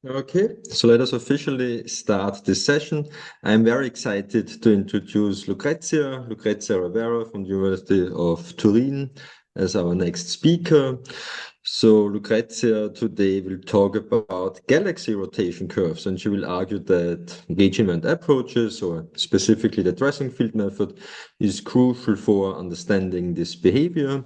Okay, so let us officially start this session. I'm very excited to introduce Lucrezia Ravera from the University of Turin as our next speaker. So Lucrezia today will talk about galaxy rotation curves, and she will argue that gauge-invariant approaches, or specifically the dressing field method, is crucial for understanding this behavior.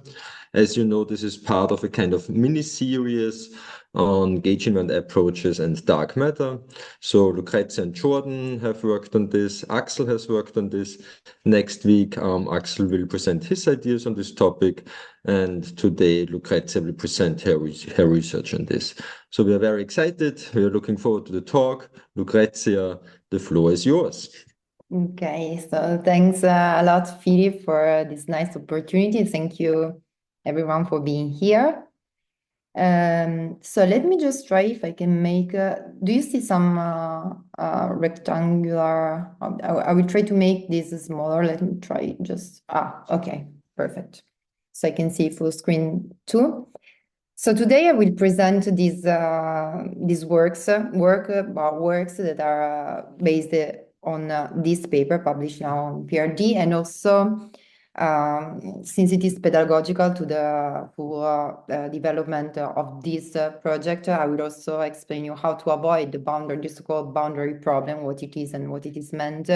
As you know, this is part of a kind of mini-series on gauge-invariant approaches and dark matter. So Lucrezia and Jordan have worked on this. Axel has worked on this. Next week, Axel will present his ideas on this topic. And today, Lucrezia will present her research on this. So we are very excited. We are looking forward to the talk. Lucrezia, the floor is yours. Okay, so thanks a lot, Philip, for this nice opportunity. Thank you, everyone, for being here. So let me just try if I can make. Do you see some rectangular? I will try to make this smaller. Let me try just. Okay, perfect. So I can see full screen too. So today I will present these works that are based on this paper published now on PRD, and also since it is pedagogical to the full development of this project, I will also explain you how to avoid the so-called boundary problem, what it is and what it is meant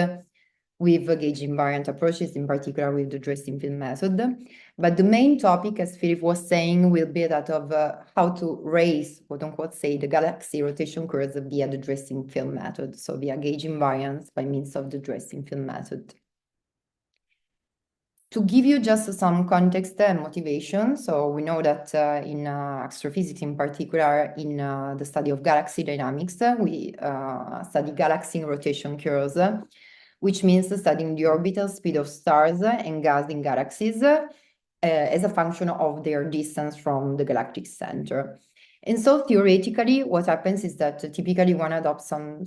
with gauge-invariant approaches, in particular with the dressing field method. But the main topic, as Philip was saying, will be that of how to raise, quote unquote, say, the galaxy rotation curves via the dressing field method, so via gauge invariance by means of the dressing field method. To give you just some context and motivation, so we know that in astrophysics, in particular in the study of galaxy dynamics, we study galaxy rotation curves, which means studying the orbital speed of stars and gas in galaxies as a function of their distance from the galactic center. And so theoretically, what happens is that typically one adopts some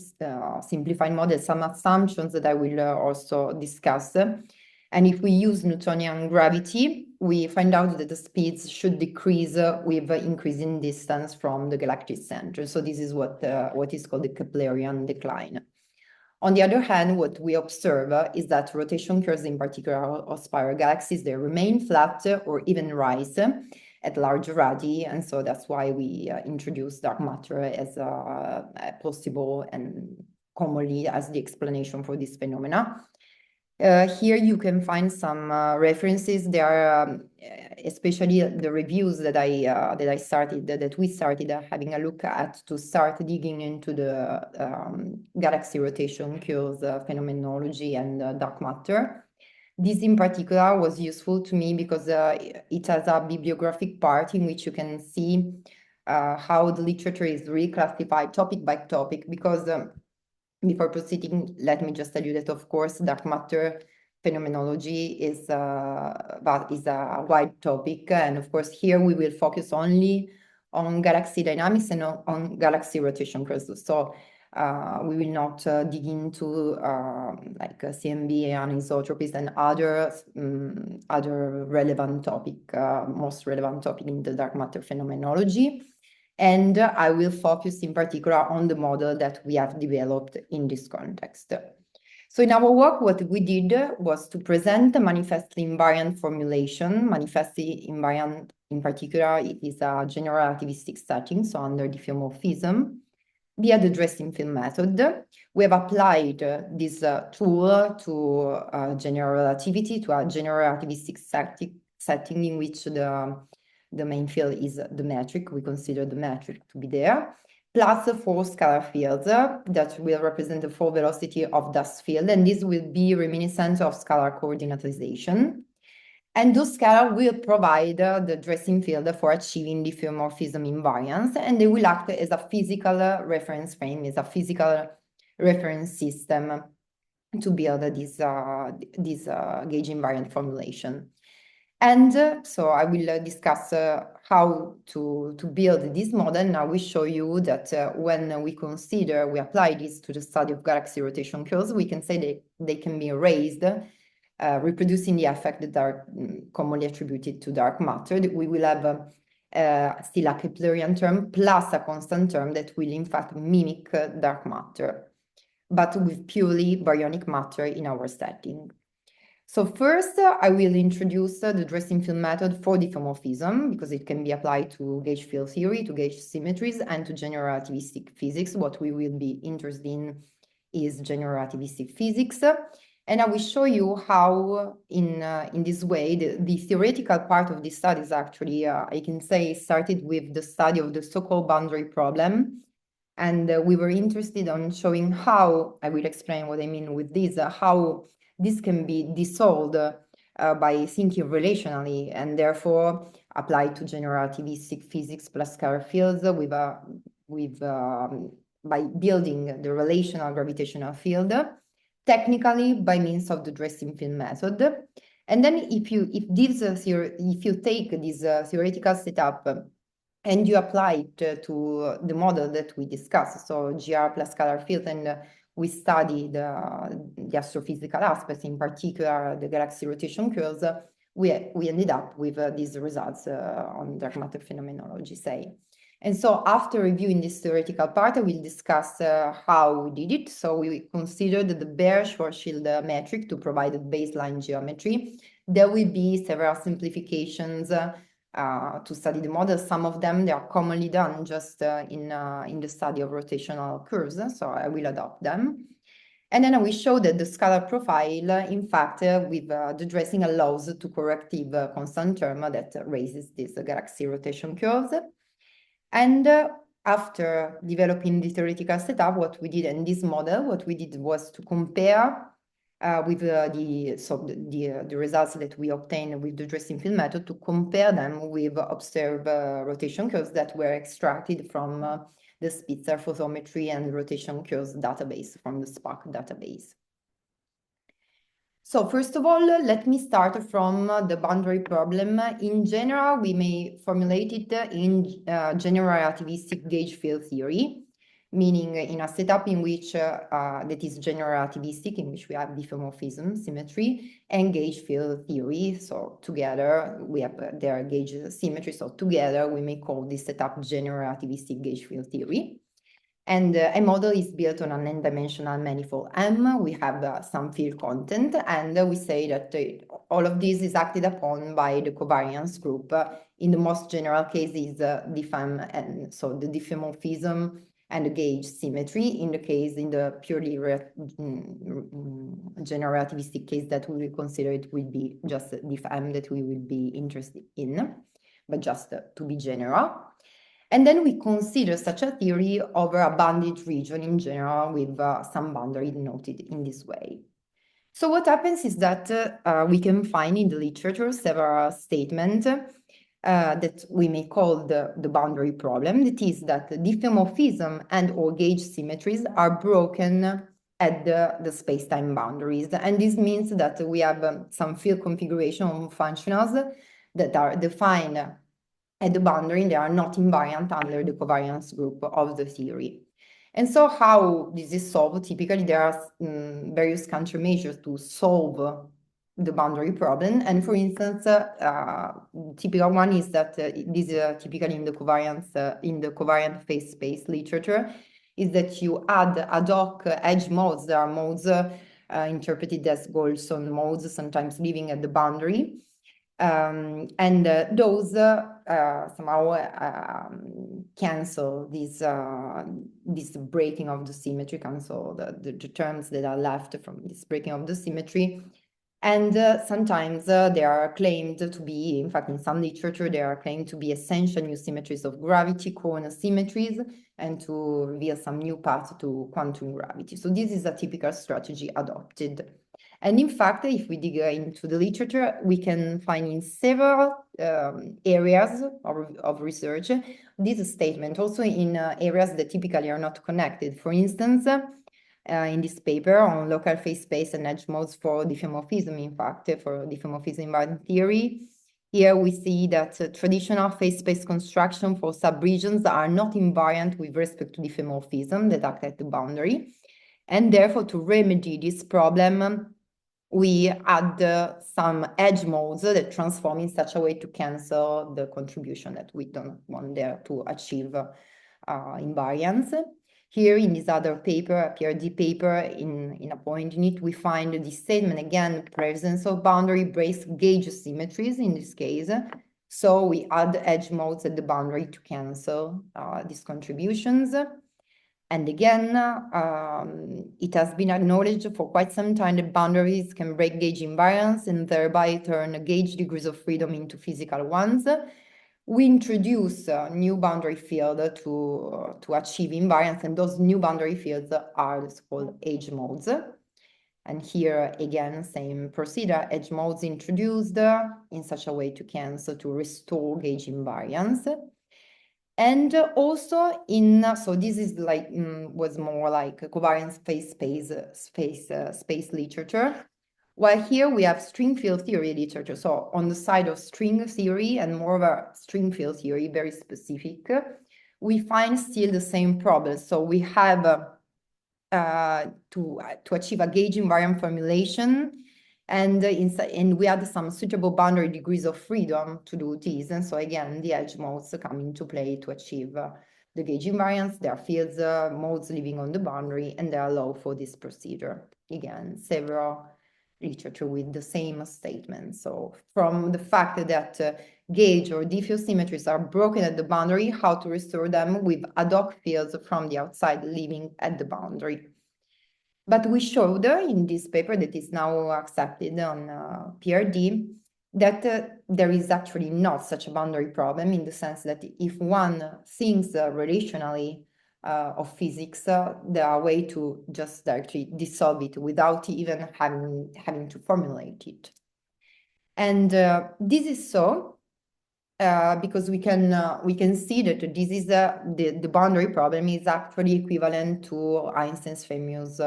simplified models, some assumptions that I will also discuss. And if we use Newtonian gravity, we find out that the speeds should decrease with increasing distance from the galactic center. So this is what is called the Keplerian decline. On the other hand, what we observe is that rotation curves, in particular of spiral galaxies, they remain flat or even rise at large radii. And so that's why we introduce dark matter as a possible and commonly as the explanation for this phenomena. Here you can find some references. There are especially the reviews that we started having a look at to start digging into the galaxy rotation curves phenomenology and dark matter. This in particular was useful to me because it has a bibliographic part in which you can see how the literature is really classified topic by topic, because before proceeding, let me just tell you that, of course, dark matter phenomenology is a wide topic. And of course, here we will focus only on galaxy dynamics and on galaxy rotation curves. So we will not dig into like CMB anisotropies and other relevant topic, most relevant topic in the dark matter phenomenology. And I will focus in particular on the model that we have developed in this context. So in our work, what we did was to present a manifestly invariant formulation. Manifestly invariant, in particular, it is a general-relativistic setting, so under diffeomorphism, via the dressing field method. We have applied this tool to general relativity, to a general-relativistic setting in which the main field is the metric. We consider the metric to be there, plus 4 scalar fields that will represent the 4 velocity of dust field, and this will be reminiscent of scalar coordinatization. And those scalar will provide the dressing field for achieving diffeomorphism invariance, and they will act as a physical reference frame, as a physical reference system to build this gauge invariant formulation. And so I will discuss how to build this model. Now we show you that when we apply this to the study of galaxy rotation curves, we can say they can be erased, reproducing the effect that are commonly attributed to dark matter. We will have still a Keplerian term plus a constant term that will in fact mimic dark matter, but with purely baryonic matter in our setting. So first, I will introduce the dressing field method for diffeomorphism, because it can be applied to gauge field theory, to gauge symmetries, and to general-relativistic physics. What we will be interested in is general-relativistic physics. And I will show you how, in this way, the theoretical part of this study is actually, I can say, started with the study of the so-called boundary problem. And we were interested in showing how, I will explain what I mean with this, how this can be dissolved by thinking relationally, and therefore applied to general-relativistic physics plus scalar fields by building the relational gravitational field, technically by means of the dressing field method. And then if you take this theoretical setup and you apply it to the model that we discussed, so GR plus scalar field, and we study the astrophysical aspects, in particular the galaxy rotation curves, we ended up with these results on dark matter phenomenology, say. And so after reviewing this theoretical part, I will discuss how we did it. So we considered the bare Schwarzschild metric to provide the baseline geometry. There will be several simplifications to study the model. Some of them, they are commonly done just in the study of rotational curves, so I will adopt them. And then I will show that the scalar profile, in fact, with the dressing allows to corrective constant term that raises these galaxy rotation curves. And after developing the theoretical setup, what we did in this model, what we did was to compare with the results that we obtained with the dressing field method, to compare them with observed rotation curves that were extracted from the Spitzer photometry and rotation curves database from the SPAC database. So first of all, let me start from the boundary problem. In general, we may formulate it in general-relativistic gauge field theory, meaning in a setup in which that is general-relativistic, in which we have diffeomorphism, symmetry, and gauge field theory. So together we have their gauge symmetry. So together we may call this setup general-relativistic gauge field theory. And a model is built on an n-dimensional manifold M. We have some field content, and we say that all of this is acted upon by the covariance group. In the most general case is diffem, and so the diffeomorphism and the gauge symmetry. In the purely general relativistic case that we will consider, it will be just diffem that we will be interested in, but just to be general. And then we consider such a theory over a bounded region in general with some boundary denoted in this way. So what happens is that we can find in the literature several statements that we may call the boundary problem. That is that diffeomorphism and or gauge symmetries are broken at the space-time boundaries. And this means that we have some field configuration of functionals that are defined at the boundary, they are not invariant under the covariance group of the theory. And so how this is solved? Typically, there are various countermeasures to solve the boundary problem. And for instance, typical one is that this is typically in the covariant phase space literature, is that you add ad hoc edge modes. There are modes interpreted as Golson modes, sometimes living at the boundary. And those somehow cancel this breaking of the symmetry, cancel the terms that are left from this breaking of the symmetry. And sometimes they are claimed to be, in fact, in some literature, they are claimed to be essential new symmetries of gravity, corner symmetries, and to reveal some new paths to quantum gravity. So this is a typical strategy adopted. And in fact, if we dig into the literature, we can find in several areas of research this statement, also in areas that typically are not connected. For instance, in this paper on local phase space and edge modes for diffeomorphism, in fact, for diffeomorphism invariant theory, here we see that traditional phase space construction for subregions are not invariant with respect to diffeomorphism that act at the boundary. And therefore, to remedy this problem, we add some edge modes that transform in such a way to cancel the contribution that we don't want there to achieve invariance. Here in this other paper, a PRD paper, in a point in it, we find this statement again, presence of boundary breaks gauge symmetries in this case. So we add edge modes at the boundary to cancel these contributions. And again, it has been acknowledged for quite some time that boundaries can break gauge invariance and thereby turn gauge degrees of freedom into physical ones. We introduce a new boundary field to achieve invariance, and those new boundary fields are the so-called edge modes. And here, again, same procedure, edge modes introduced in such a way to cancel, to restore gauge invariance. And also so this is like, was more like a covariant space literature. While here we have string field theory literature. So on the side of string theory and more of a string field theory, very specific, we find still the same problem. So we have to achieve a gauge invariant formulation, and we had some suitable boundary degrees of freedom to do this. And so again, the edge modes come into play to achieve the gauge invariance. There are fields, modes living on the boundary, and they allow for this procedure. Again, several literature with the same statement. So from the fact that gauge or diffuse symmetries are broken at the boundary, how to restore them with ad hoc fields from the outside living at the boundary. But we showed in this paper that is now accepted on PRD that there is actually not such a boundary problem, in the sense that if one thinks relationally of physics, there are ways to just directly dissolve it without even having to formulate it. And this is so because we can see that this is the boundary problem is actually equivalent to Einstein's famous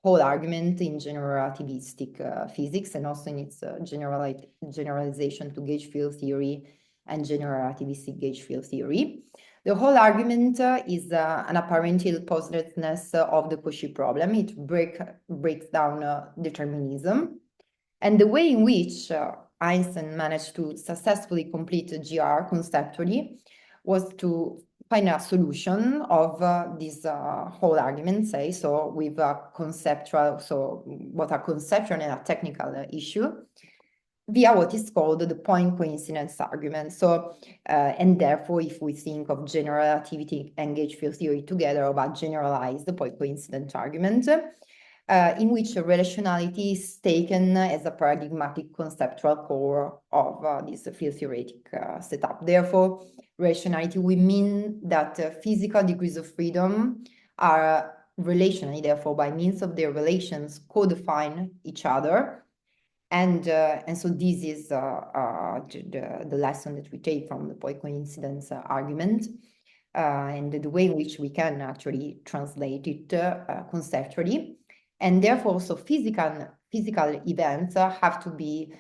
whole argument in general-relativistic physics, and also in its generalization to gauge field theory and general-relativistic gauge field theory. The whole argument is an apparent ill-positedness of the Cauchy problem. It breaks down determinism. And the way in which Einstein managed to successfully complete GR conceptually was to find a solution of this whole argument, say, so with a conceptual, so what are conceptual and a technical issue, via what is called the point coincidence argument. So, and therefore, if we think of general relativity and gauge field theory together, about generalized point coincidence argument, in which relationality is taken as a paradigmatic conceptual core of this field theoretic setup. Therefore, relationality, we mean that physical degrees of freedom are relationally, therefore, by means of their relations, co-define each other. And so this is the lesson that we take from the point coincidence argument, and the way in which we can actually translate it conceptually. And therefore, also physical events have to be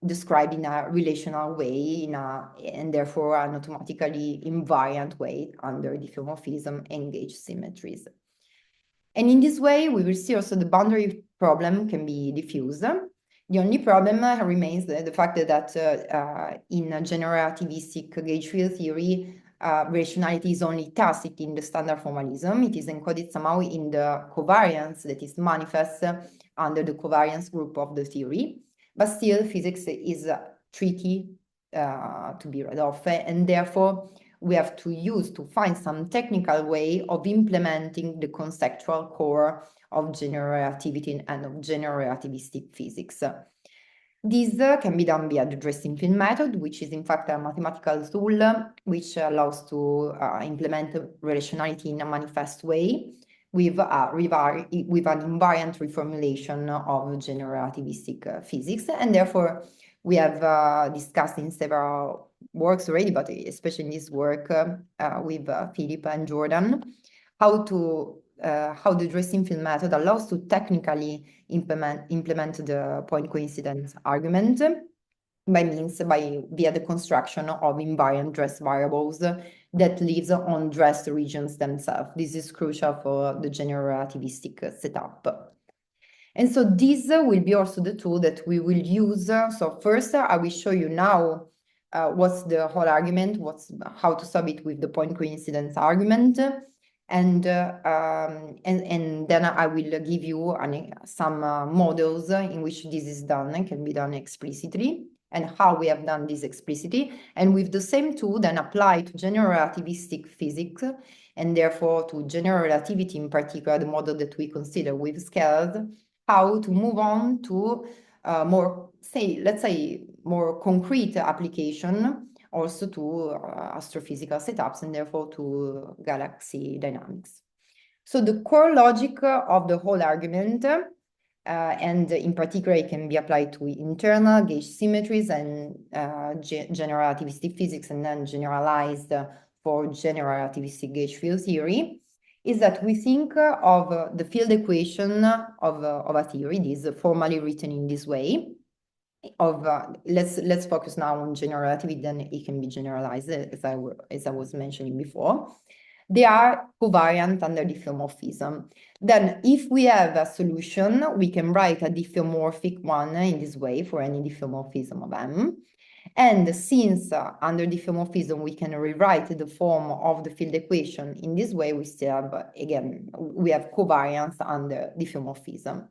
described in a relational way, and therefore an automatically invariant way under diffeomorphism and gauge symmetries. And in this way, we will see also the boundary problem can be diffused. The only problem remains the fact that in general-relativistic gauge field theory, relationality is only tacit in the standard formalism. It is encoded somehow in the covariance that is manifest under the covariance group of the theory. But still, physics is tricky to be read of, and therefore we have to find some technical way of implementing the conceptual core of general relativity and of general relativistic physics. This can be done via the dressing field method, which is in fact a mathematical tool which allows to implement relationality in a manifest way with an invariant reformulation of general relativistic physics. And therefore, we have discussed in several works already, but especially in this work with Philip and Jordan, how the dressing field method allows to technically implement the point coincidence argument via the construction of invariant dress variables that lives on dressed regions themselves. This is crucial for the general relativistic setup. And so this will be also the tool that we will use. So first, I will show you now what's the whole argument, how to solve it with the point coincidence argument. And then I will give you some models in which this is done and can be done explicitly, and how we have done this explicitly. And with the same tool, then apply to general relativistic physics, and therefore to general relativity in particular, the model that we consider with scalars, how to move on to more, let's say, more concrete application, also to astrophysical setups, and therefore to galaxy dynamics. So the core logic of the whole argument, and in particular, it can be applied to internal gauge symmetries and general relativistic physics, and then generalized for general relativistic gauge field theory, is that we think of the field equation of a theory. This is formally written in this way. Let's focus now on general relativity, then it can be generalized, as I was mentioning before. They are covariant under diffeomorphism. Then if we have a solution, we can write a diffeomorphic one in this way for any diffeomorphism of M. And since under diffeomorphism, we can rewrite the form of the field equation in this way, we still have, again, we have covariance under diffeomorphism.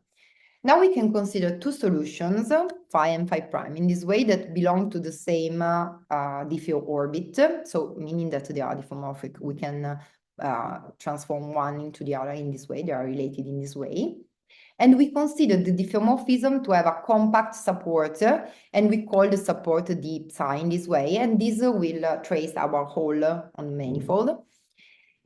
Now we can consider two solutions, phi and phi prime, in this way that belong to the same diffeo orbit. So meaning that they are diffeomorphic, we can transform one into the other in this way. They are related in this way. And we consider the diffeomorphism to have a compact support, and we call the support the psi in this way. And this will trace our whole on manifold.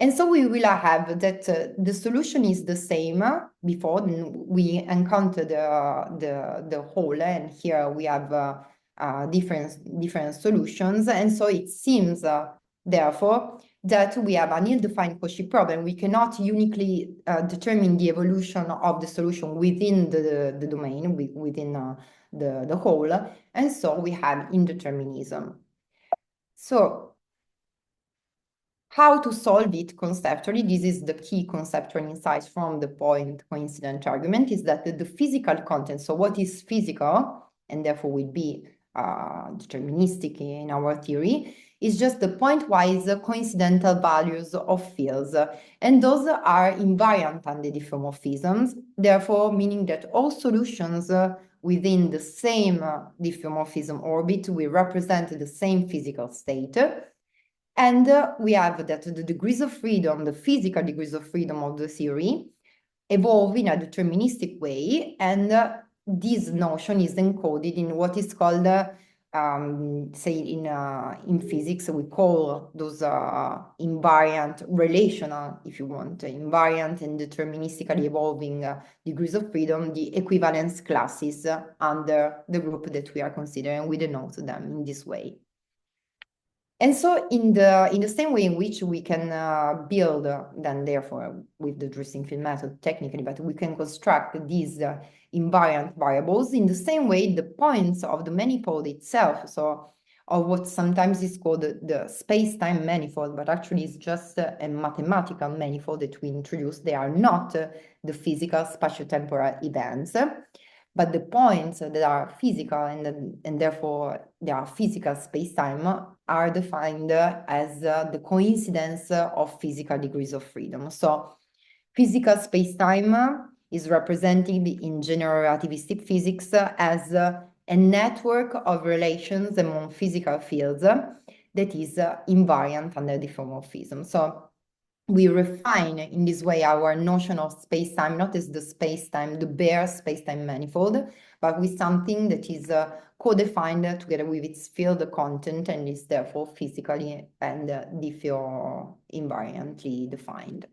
And so we will have that the solution is the same. Before we encountered the whole, and here we have different solutions. And so it seems, therefore, that we have an ill-defined Cauchy problem. We cannot uniquely determine the evolution of the solution within the domain, within the whole. And so we have indeterminism. So how to solve it conceptually? This is the key conceptual insight from the point coincident argument, is that the physical content, so what is physical, and therefore will be deterministic in our theory, is just the pointwise coincidental values of fields. And those are invariant under diffeomorphisms, therefore meaning that all solutions within the same diffeomorphism orbit will represent the same physical state. And we have that the degrees of freedom, the physical degrees of freedom of the theory, evolve in a deterministic way. And this notion is encoded in what is called, say, in physics, we call those invariant, relational, if you want, invariant and deterministically evolving degrees of freedom, the equivalence classes under the group that we are considering. We denote them in this way. And so in the same way in which we can build, then therefore with the Dressing field method technically, but we can construct these invariant variables, in the same way the points of the manifold itself, so of what sometimes is called the space-time manifold, but actually it's just a mathematical manifold that we introduced. They are not the physical spatio-temporal events, but the points that are physical and therefore they are physical space-time are defined as the coincidence of physical degrees of freedom. So physical space-time is represented in general relativistic physics as a network of relations among physical fields that is invariant under diffeomorphism. So we refine in this way our notion of space-time, not as the space-time, the bare space-time manifold, but with something that is co-defined together with its field content and is therefore physically and diffeo-invariantly defined.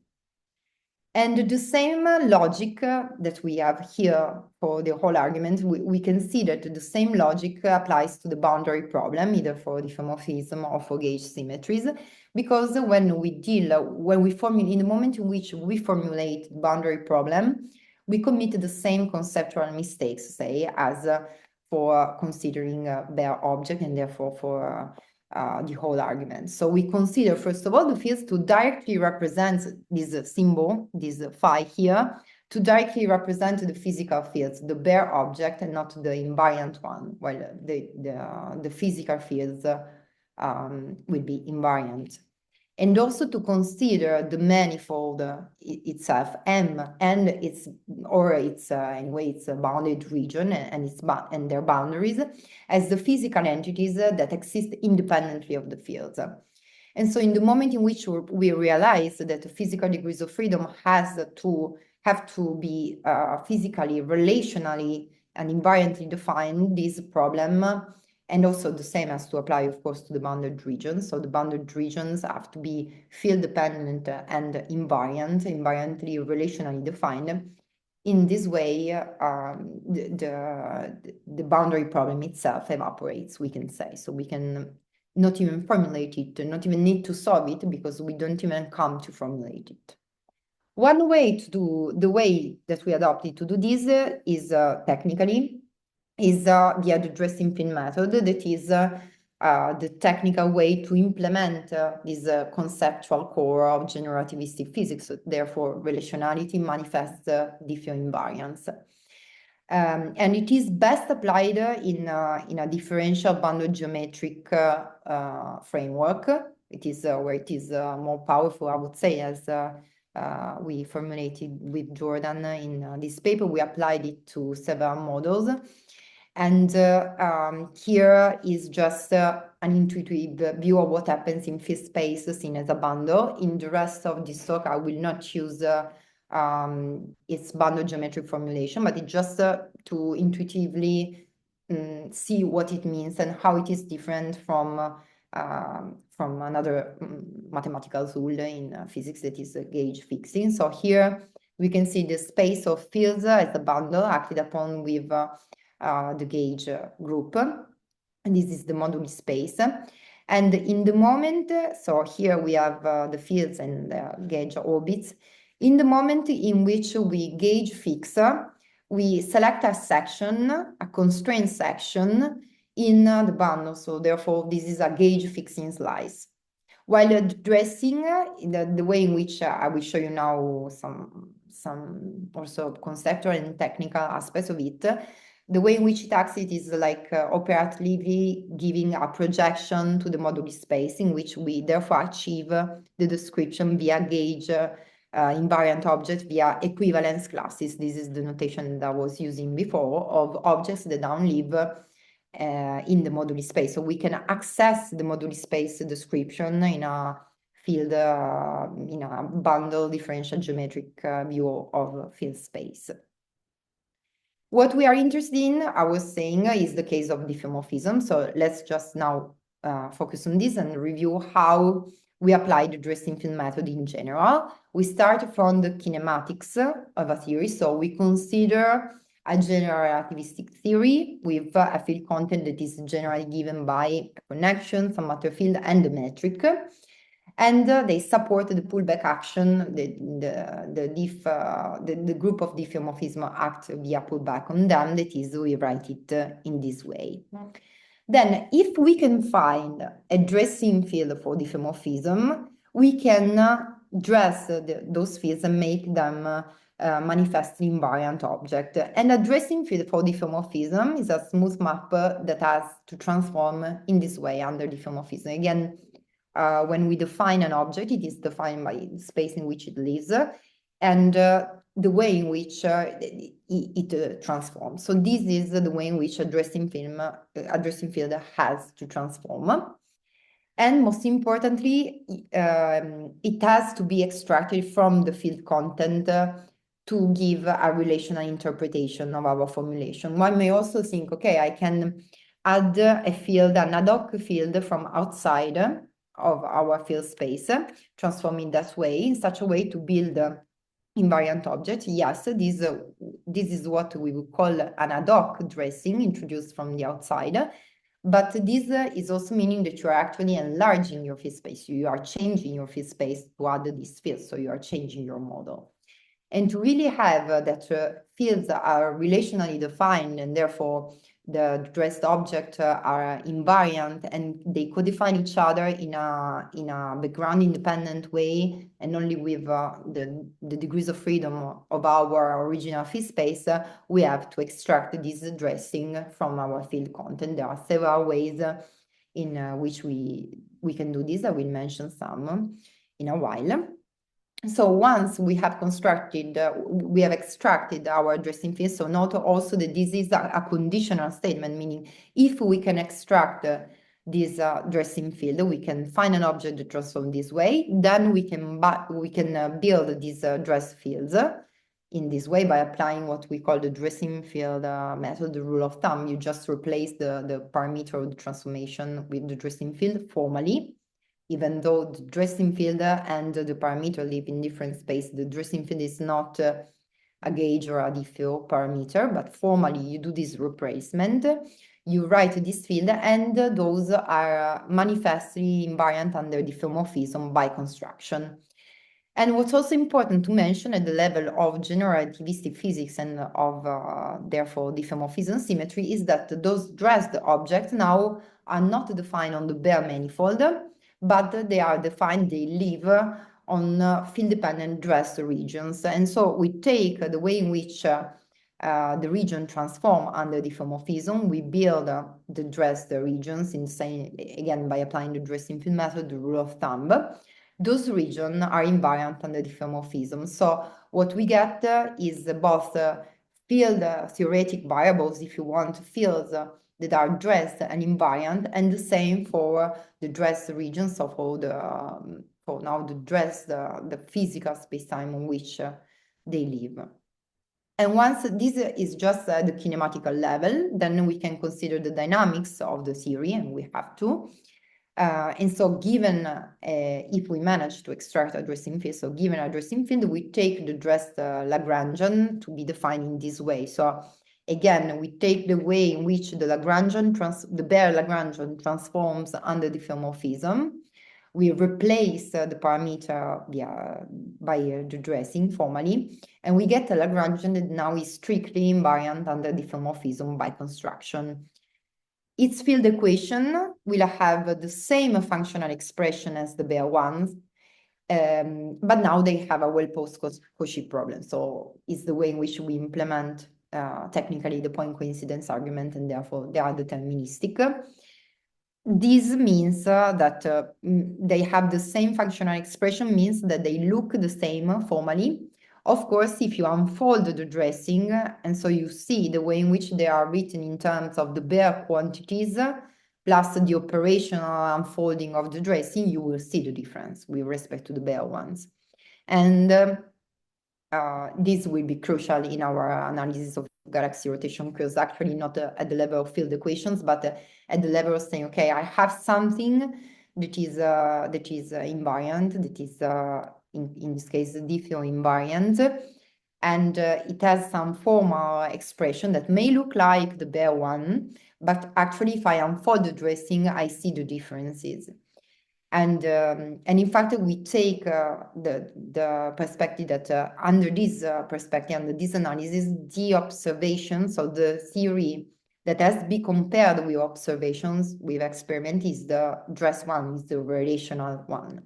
And the same logic that we have here for the whole argument, we can see that the same logic applies to the boundary problem, either for diffeomorphism or for gauge symmetries, because when we formulate, in the moment in which we formulate boundary problem, we commit the same conceptual mistakes, say, as for considering bare object and therefore for the whole argument. So we consider, first of all, the fields to directly represent this symbol, this phi here, to directly represent the physical fields, the bare object and not the invariant one, while the physical fields will be invariant. And also to consider the manifold itself, M, and its anyway, its bounded region and their boundaries as the physical entities that exist independently of the fields. And so in the moment in which we realize that the physical degrees of freedom have to be physically, relationally, and invariantly defined, this problem, and also the same has to apply, of course, to the bounded regions. So the bounded regions have to be field dependent and invariantly, relationally defined. In this way, the boundary problem itself evaporates, we can say. So we can not even formulate it, not even need to solve it, because we don't even come to formulate it. One way to do, the way that we adopted to do this is technically, is the addressing field method, that is the technical way to implement this conceptual core of general-relativistic physics. Therefore, relationality manifests Diffeom-invariance. And it is best applied in a differential bounded geometric framework. It is where it is more powerful, I would say, as we formulated with Jordan in this paper. We applied it to several models. And here is just an intuitive view of what happens in field space seen as a bundle. In the rest of this talk, I will not use its bundle geometric formulation, but it's just to intuitively see what it means and how it is different from another mathematical tool in physics, that is gauge fixing. So here we can see the space of fields as a bundle acted upon with the gauge group, and this is the moduli space. And in the moment, so here we have the fields and the gauge orbits. In the moment in which we gauge fix, we select a section, a constraint section in the bundle. So therefore, this is a gauge fixing slice. While addressing the way in which I will show you now some also conceptual and technical aspects of it, the way in which it acts, it is like operatively giving a projection to the moduli space, in which we therefore achieve the description via gauge invariant object via equivalence classes. This is the notation that I was using before of objects that don't live in the moduli space. So we can access the moduli space description in a field, in a bundle differential geometric view of field space. What we are interested in, I was saying, is the case of diffeomorphism. So let's just now focus on this and review how we apply the dressing field method in general. We start from the kinematics of a theory. So we consider a general relativistic theory with a field content that is generally given by a connection, some matter field, and the metric. And they support the pullback action. The group of diffeomorphism act via pullback on them. That is, we write it in this way. Then, if we can find a dressing field for diffeomorphism, we can dress those fields and make them manifest invariant object. And a dressing field for diffeomorphism is a smooth map that has to transform in this way under diffeomorphism. Again, when we define an object, it is defined by the space in which it lives and the way in which it transforms. So this is the way in which a dressing field has to transform. And most importantly, it has to be extracted from the field content to give a relational interpretation of our formulation. One may also think, okay, I can add a field, an ad hoc field from outside of our field space, transform it that way, in such a way to build invariant object. Yes, this is what we would call an ad hoc dressing introduced from the outside. But this is also meaning that you are actually enlarging your field space. You are changing your field space to add this field. So you are changing your model. And to really have that fields are relationally defined and therefore the dressed objects are invariant and they codify each other in a background independent way, and only with the degrees of freedom of our original field space, we have to extract this dressing from our field content. There are several ways in which we can do this. I will mention some in a while. So once we have constructed, we have extracted our dressing field. So note also that this is a conditional statement, meaning if we can extract this dressing field, we can find an object that transforms this way, then we can build these dress fields in this way by applying what we call the dressing field method, the rule of thumb. You just replace the parameter of the transformation with the dressing field formally. Even though the dressing field and the parameter live in different space, the dressing field is not a gauge or a diffuse parameter, but formally you do this replacement. You write this field, and those are manifestly invariant under diffeomorphism by construction. And what's also important to mention at the level of general-relativistic physics and of, therefore, diffeomorphism symmetry is that those dressed objects now are not defined on the bare manifold, but they are defined, they live on field-dependent dressed regions. And so we take the way in which the region transform under diffeomorphism, we build the dressed regions in same, again, by applying the dressing field method, the rule of thumb. Those regions are invariant under diffeomorphism. So what we get is both field theoretic variables, if you want, fields that are dressed and invariant, and the same for the dressed regions, so for now the dressed, the physical spacetime on which they live. And once this is just the kinematical level, then we can consider the dynamics of the theory, and we have to. And so given, if we manage to extract a dressing field, so given a dressing field, we take the dressed Lagrangian to be defined in this way. So again, we take the way in which the Lagrangian, the bare Lagrangian transforms under diffeomorphism. We replace the parameter by the dressing formally, and we get a Lagrangian that now is strictly invariant under diffeomorphism by construction. Its field equation will have the same functional expression as the bare ones, but now they have a well-posed Cauchy problem. So it's the way in which we implement technically the point coincidence argument, and therefore they are deterministic. This means that they have the same functional expression, means that they look the same formally. Of course, if you unfold the dressing, and so you see the way in which they are written in terms of the bare quantities, plus the operational unfolding of the dressing, you will see the difference with respect to the bare ones. And this will be crucial in our analysis of galaxy rotation, because actually not at the level of field equations, but at the level of saying, okay, I have something that is invariant, that is in this case diffeomorphism, and it has some formal expression that may look like the bare one, but actually if I unfold the dressing, I see the differences. And in fact, we take the perspective that under this perspective, under this analysis, the observations, so the theory that has to be compared with observations with experiment is the dress one, is the relational one.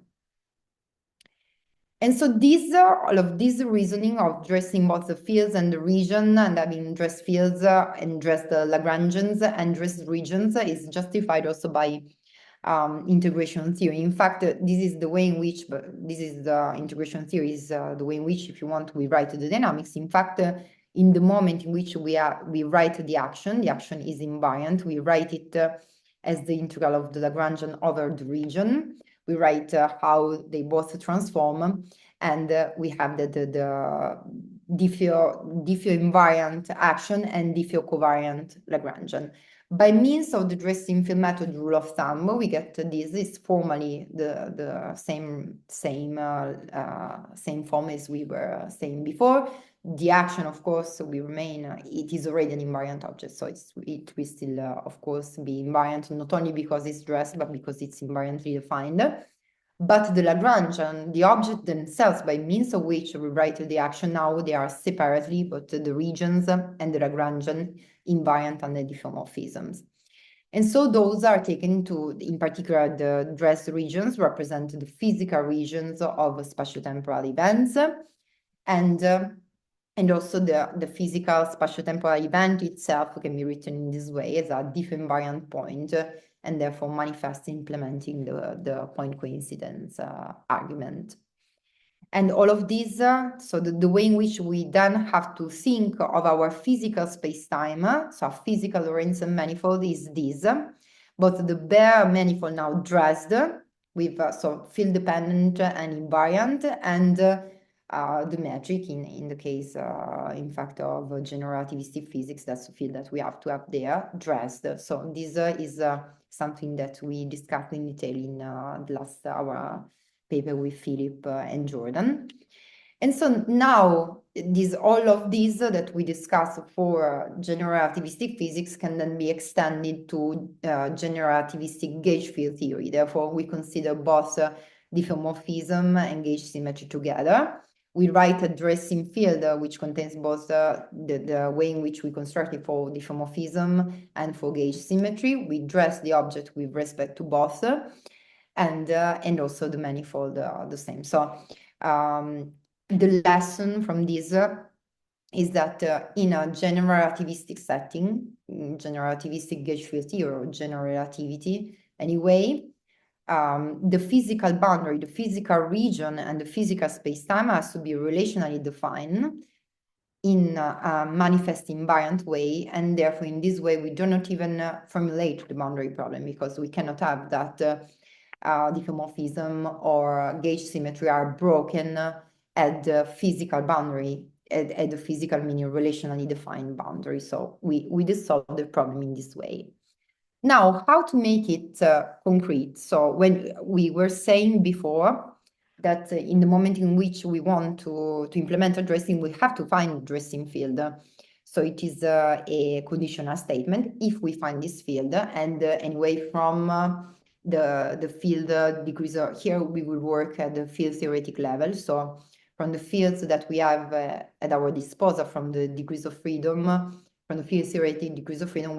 And so all of this reasoning of dressing both the fields and the region, and having dressed fields and dressed Lagrangians and dressed regions is justified also by integration theory. In fact, this is the way in which, this is the integration theory, is the way in which, if you want, we write the dynamics. In fact, in the moment in which we write the action is invariant. We write it as the integral of the Lagrangian over the region. We write how they both transform, and we have the diffeomorphism action and diffeomorphism Lagrangian. By means of the dressing field method rule of thumb, we get this is formally the same form as we were saying before. The action, of course, will remain, it is already an invariant object, so it will still, of course, be invariant, not only because it's dressed, but because it's invariantly defined. But the Lagrangian, the object themselves, by means of which we write the action now, they are separately, but the regions and the Lagrangian invariant under diffeomorphisms. And so those are taken to, in particular, the dressed regions represent the physical regions of spatio-temporal events, and also the physical spatio-temporal event itself can be written in this way as a diffeomorphism point, and therefore manifest implementing the point coincidence argument. And all of these, so the way in which we then have to think of our physical spacetime, so a physical Lorentzian manifold is this, but the bare manifold now dressed with so field dependent and invariant, and the metric in the case, in fact, of general relativistic physics, that's the field that we have to have there dressed. So this is something that we discussed in detail in the last our paper with Philip and Jordan. And so now all of these that we discussed for general relativistic physics can then be extended to general relativistic gauge field theory. Therefore, we consider both diffeomorphism and gauge symmetry together. We write a dressing field which contains both the way in which we construct it for diffeomorphism and for gauge symmetry. We dress the object with respect to both, and also the manifold are the same. So the lesson from this is that in a general relativistic setting, general relativistic gauge field theory or general relativity anyway, the physical boundary, the physical region, and the physical spacetime has to be relationally defined in a manifest invariant way, and therefore in this way we do not even formulate the boundary problem, because we cannot have that diffeomorphism or gauge symmetry are broken at the physical boundary, at the physical meaning relationally defined boundary. So we just solve the problem in this way. Now, how to make it concrete? So when we were saying before that in the moment in which we want to implement a dressing, we have to find a dressing field. So it is a conditional statement if we find this field, and anyway from the field degrees here we will work at the field theoretic level. So from the fields that we have at our disposal from the degrees of freedom, from the field theoretic degrees of freedom,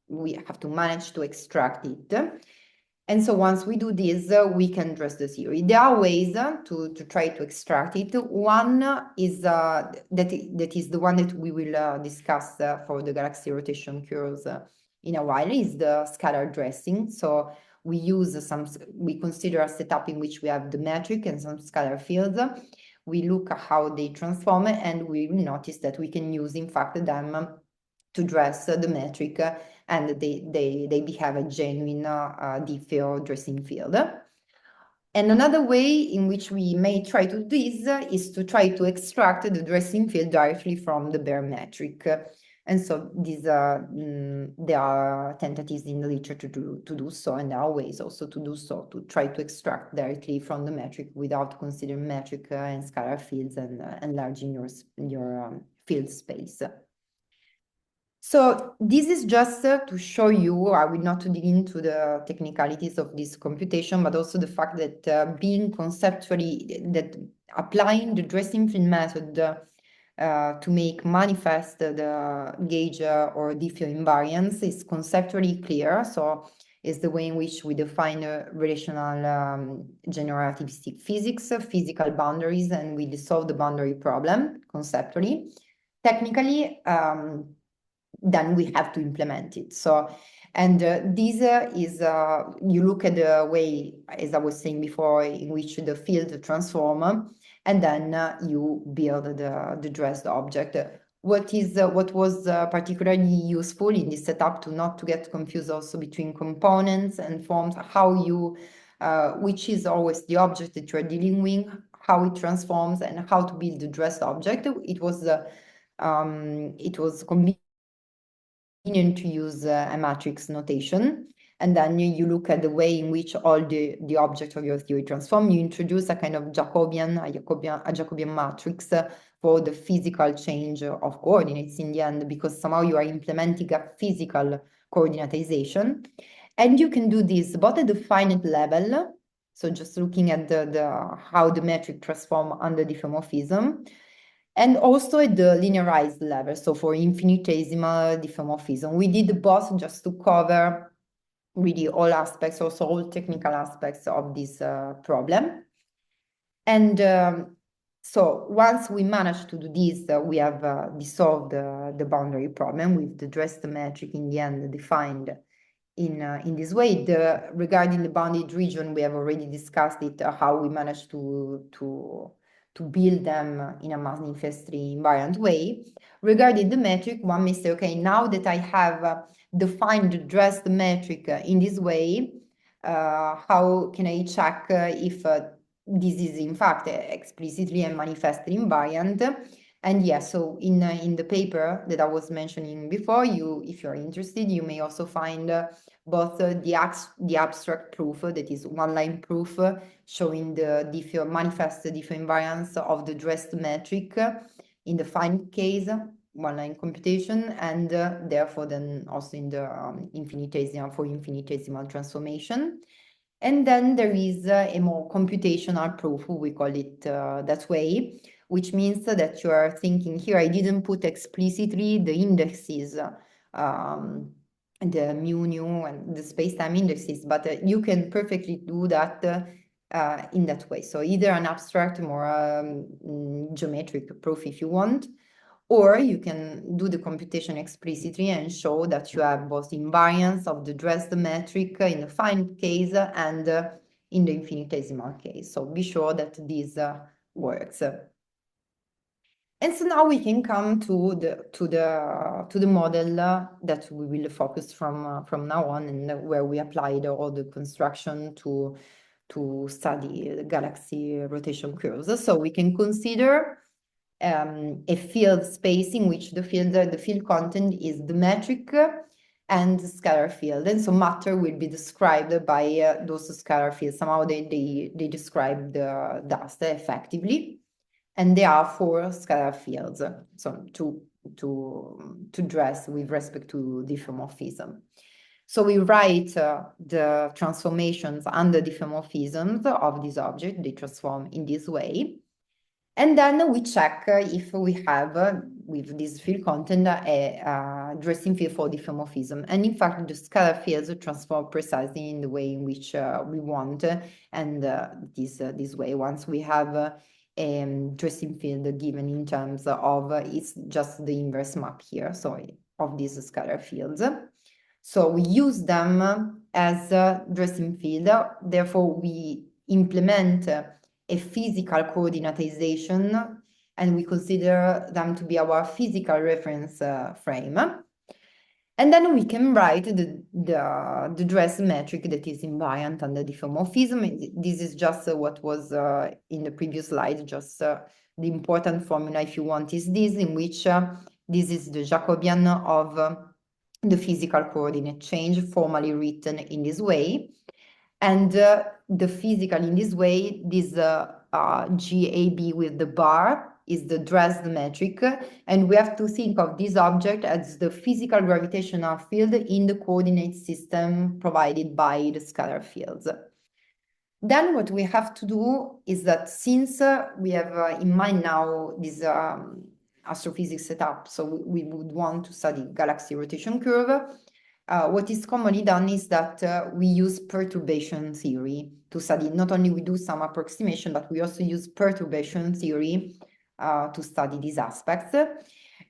we have to manage to extract it. And so once we do this, we can dress the theory. There are ways to try to extract it. One is that is the one that we will discuss for the galaxy rotation curves in a while, is the scalar dressing. So we consider a setup in which we have the metric and some scalar fields. We look at how they transform, and we notice that we can use, in fact, them to dress the metric, and they behave a genuine Diffeo dressing field. And another way in which we may try to do this is to try to extract the dressing field directly from the bare metric. And so there are tentatives in the literature to do so, and there are ways also to do so, to try to extract directly from the metric without considering metric and scalar fields and enlarging your field space. So this is just to show you, I will not dig into the technicalities of this computation, but also the fact that being conceptually, that applying the dressing field method to make manifest the gauge or Diffeo invariance is conceptually clear. So it's the way in which we define relational general relativistic physics, physical boundaries, and we solve the boundary problem conceptually. Technically, then we have to implement it. So, and this is, you look at the way, as I was saying before, in which the field transform, and then you build the dressed object. What was particularly useful in this setup, to not to get confused also between components and forms, how you, which is always the object that you're dealing with, how it transforms, and how to build the dressed object. It was convenient to use a matrix notation, and then you look at the way in which all the objects of your theory transform. You introduce a kind of Jacobian matrix for the physical change of coordinates in the end, because somehow you are implementing a physical coordinatization, and you can do this both at the finite level, so just looking at how the metric transform under diffeomorphism, and also at the linearized level, so for infinitesimal diffeomorphism. We did both just to cover really all aspects, also all technical aspects of this problem. And so once we managed to do this, we have dissolved the boundary problem with the dressed metric in the end defined in this way. Regarding the bounded region, we have already discussed it, how we managed to build them in a manifestly invariant way. Regarding the metric, one may say, okay, now that I have defined the dressed metric in this way, how can I check if this is in fact explicitly and manifestly invariant? And yes, so in the paper that I was mentioning before, if you're interested, you may also find both the abstract proof, that is one-line proof showing the manifest diffeoinvariance of the dressed metric in the finite case, one-line computation, and therefore then also in the infinitesimal transformation. And then there is a more computational proof, we call it that way, which means that you are thinking here, I didn't put explicitly the indexes, the mu nu and the spacetime indexes, but you can perfectly do that in that way. So either an abstract, more geometric proof if you want, or you can do the computation explicitly and show that you have both invariance of the dressed metric in the finite case and in the infinitesimal case. So be sure that this works. And so now we can come to the model that we will focus from now on, and where we applied all the construction to study the galaxy rotation curves. So we can consider a field space in which the field content is the metric and the scalar field. And so matter will be described by those scalar fields. Somehow they describe the dust effectively. And there are 4 scalar fields, so to dress with respect to diffeomorphism. So we write the transformations under diffeomorphisms of this object. They transform in this way. And then we check if we have, with this field content, a dressing field for diffeomorphism. And in fact, the scalar fields transform precisely in the way in which we want. And this way, once we have a dressing field given in terms of, it's just the inverse map here, so of these scalar fields. So we use them as a dressing field. Therefore, we implement a physical coordinatization, and we consider them to be our physical reference frame. And then we can write the dress metric that is invariant under diffeomorphism. This is just what was in the previous slide, just the important formula, if you want, is this, in which this is the Jacobian of the physical coordinate change, formally written in this way. And the physical in this way, this GAB with the bar is the dressed metric, and we have to think of this object as the physical gravitational field in the coordinate system provided by the scalar fields. Then what we have to do is that, since we have in mind now this astrophysics setup, so we would want to study galaxy rotation curve, what is commonly done is that we use perturbation theory to study. Not only we do some approximation, but we also use perturbation theory to study these aspects.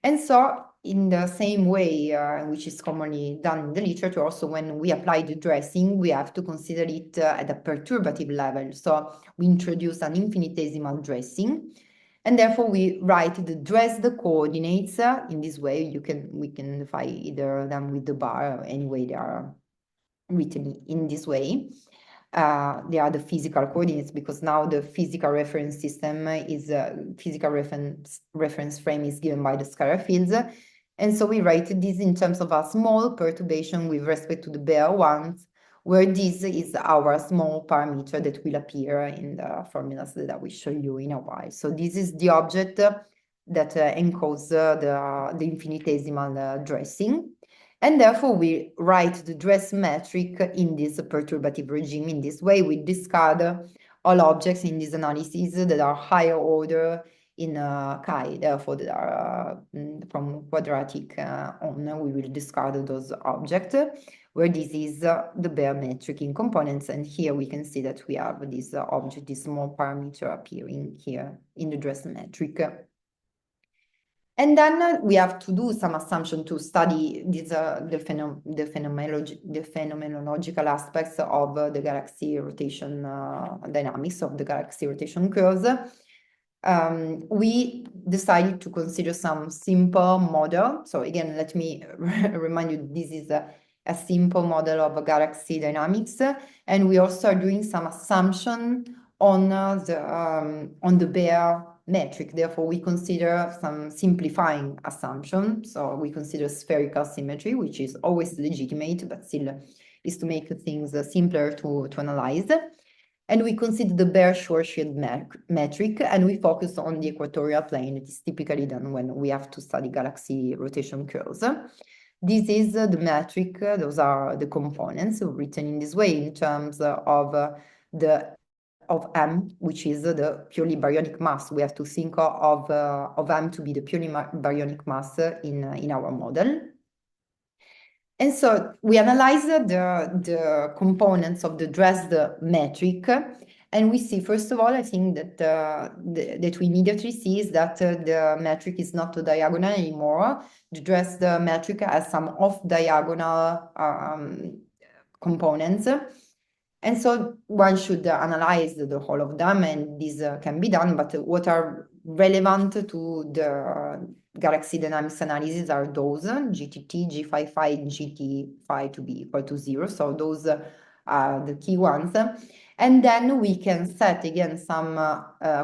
And so in the same way, which is commonly done in the literature, also when we apply the dressing, we have to consider it at a perturbative level. So we introduce an infinitesimal dressing, and therefore we write the dressed coordinates in this way. We can define either them with the bar, or anyway they are written in this way. They are the physical coordinates, because now the physical reference system is physical reference frame is given by the scalar fields. And so we write this in terms of a small perturbation with respect to the bare ones, where this is our small parameter that will appear in the formulas that I will show you in a while. So this is the object that encodes the infinitesimal dressing. And therefore, we write the dress metric in this perturbative regime. In this way, we discard all objects in this analysis that are higher order in chi. Therefore, there are from quadratic on, we will discard those objects, where this is the bare metric in components. And here we can see that we have this object, this small parameter appearing here in the dress metric. And then we have to do some assumption to study this, the phenomenological aspects of the galaxy rotation dynamics of the galaxy rotation curves. We decided to consider some simple model. So again, let me remind you, this is a simple model of a galaxy dynamics, and we also are doing some assumption on the bare metric. Therefore, we consider some simplifying assumption. So we consider spherical symmetry, which is always legitimate, but still is to make things simpler to analyze. And we consider the bare Schwarzschild metric, and we focus on the equatorial plane. It is typically done when we have to study galaxy rotation curves. This is the metric, those are the components written in this way in terms of M, which is the purely baryonic mass. We have to think of M to be the purely baryonic mass in our model. And so we analyze the components of the dressed metric, and we see, first of all, I think that that we immediately see is that the metric is not diagonal anymore. The dressed metric has some off-diagonal components. And so one should analyze the whole of them, and this can be done, but what are relevant to the galaxy dynamics analysis are those, GTT, G phi, GT phi to be equal to 0. So those are the key ones. And then we can set again some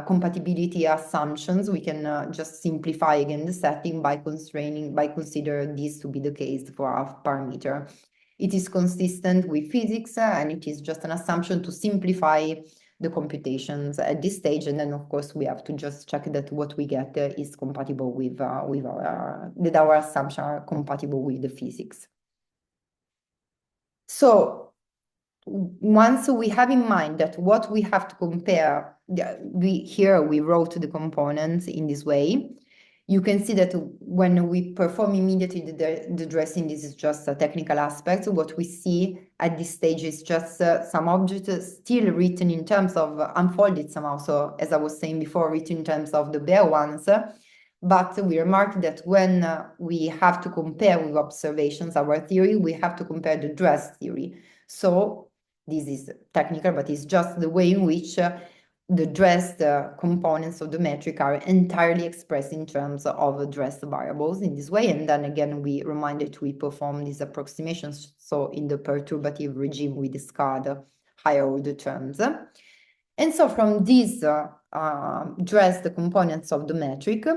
compatibility assumptions. We can just simplify again the setting by consider this to be the case for our parameter. It is consistent with physics, and it is just an assumption to simplify the computations at this stage. And then, of course, we have to just check that what we get is compatible with that our assumptions are compatible with the physics. So once we have in mind that what we have to compare, here we wrote the components in this way. You can see that when we perform immediately the dressing, this is just a technical aspect. What we see at this stage is just some objects still written in terms of unfolded somehow. So as I was saying before, written in terms of the bare ones. But we remark that when we have to compare with observations, our theory, we have to compare the dress theory. So this is technical, but it's just the way in which the dressed components of the metric are entirely expressed in terms of dressed variables in this way. And then again, we remind that we perform these approximations. So in the perturbative regime, we discard higher order terms. And so from these dressed components of the metric,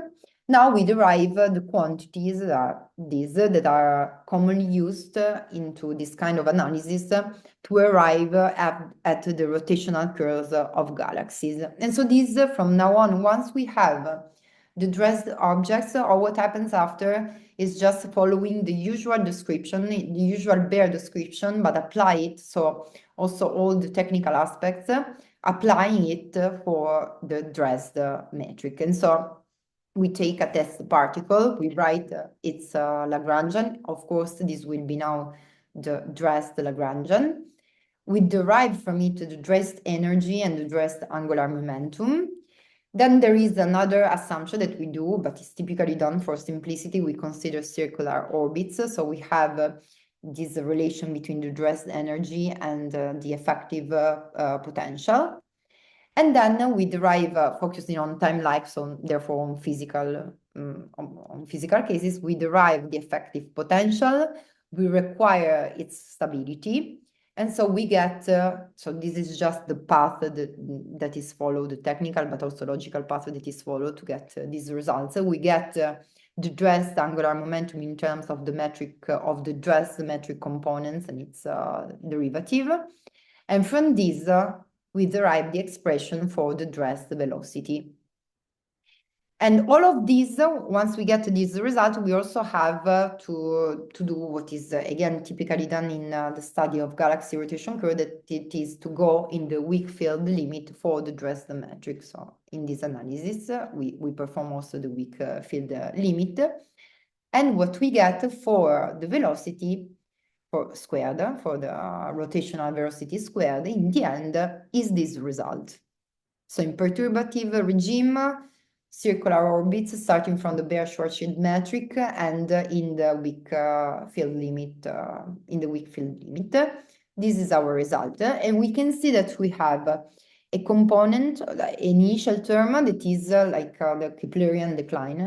now we derive the quantities that are commonly used into this kind of analysis to arrive at the rotational curves of galaxies. And so these, from now on, once we have the dressed objects, or what happens after is just following the usual description, the usual bare description, but apply it. So also all the technical aspects, applying it for the dressed metric. And so we take a test particle, we write its Lagrangian. Of course, this will be now the dressed Lagrangian. We derive from it the dressed energy and the dressed angular momentum. Then there is another assumption that we do, but it's typically done for simplicity. We consider circular orbits. So we have this relation between the dressed energy and the effective potential. And then we derive, focusing on time life, so therefore on physical cases, we derive the effective potential, we require its stability. And so we get, so this is just the path that is followed, the technical but also logical path that is followed to get these results. So we get the dressed angular momentum in terms of the metric of the dressed metric components and its derivative. And from this, we derive the expression for the dressed velocity. And all of these, once we get this result, we also have to do what is, again, typically done in the study of galaxy rotation curve, that it is to go in the weak field limit for the Dresden metric. So in this analysis, we perform also the weak field limit. And what we get for the velocity squared, for the rotational velocity squared, in the end, is this result. So in perturbative regime, circular orbits starting from the Beer-Schwarzschild metric and in the weak field limit, This is our result. And we can see that we have a component, an initial term that is like the Keplerian decline,